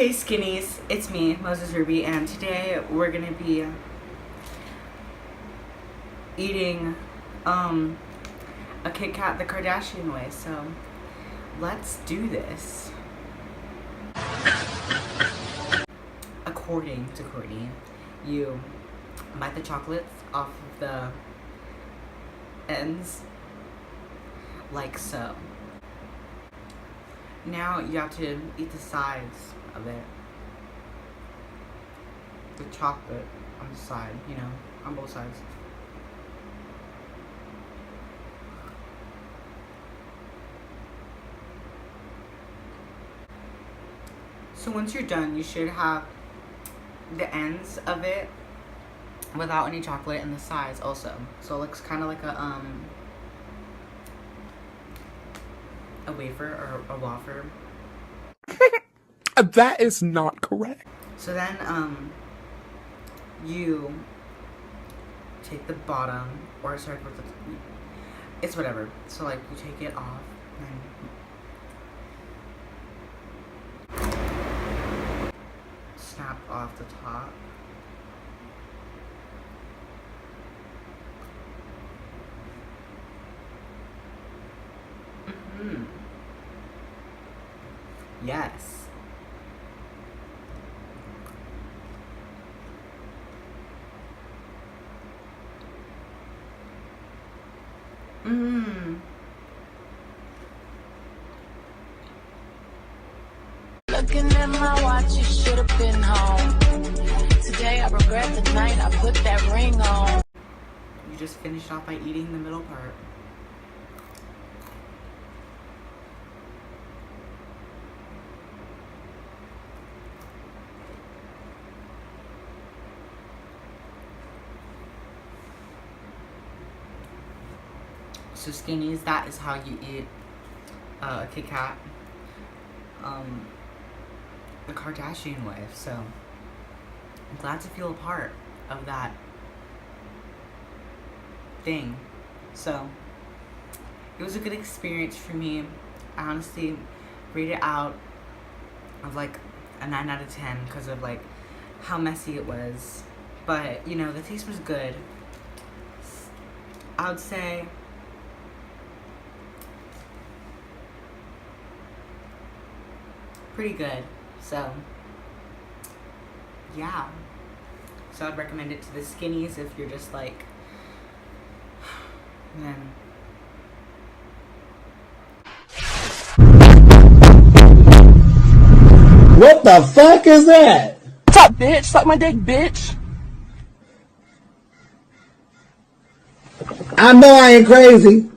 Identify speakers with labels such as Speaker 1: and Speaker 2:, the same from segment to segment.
Speaker 1: Hey skinnies, it's me, Moses Ruby, and today we're gonna be eating a KitKat the Kardashian way, so let's do this. According to Courtney, you bite the chocolates off of the ends like so. Now you have to eat the sides of it. The chocolate on the side, you know, on both sides. So once you're done, you should have the ends of it without any chocolate and the sides also. So it looks kind of like a wafer or a wafer.
Speaker 2: That is not correct.
Speaker 1: So then you take the bottom, or sorry, it's whatever. So like you take it off and snap off the top. Yes.
Speaker 3: Looking at my watch, you should have been home. Today I regret the night I put that ring on.
Speaker 1: You just finished off by eating the middle part. So skinnies, that is how you eat a KitKat the Kardashian way. So I'm glad to feel a part of that thing. So it was a good experience for me. I honestly rate it out of like a 9 out of 10 because of like how messy it was. But you know, the taste was good. I would say pretty good. So yeah, so I'd recommend it to the skinnies if you're just like, man.
Speaker 4: What the fuck is that?
Speaker 3: What's up, bitch? Suck my dick, bitch.
Speaker 4: I know I ain't crazy.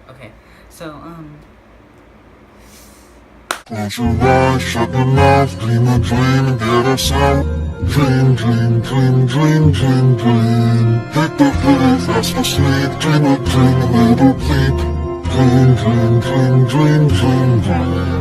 Speaker 1: Okay, so
Speaker 5: Close your eyes, shut your mouth, dream a dream, get us out. Dream, dream, dream, dream, dream, dream. Take the pills, that's for sleep. Dream a little sleep. Dream, dream, dream, dream, dream, dream.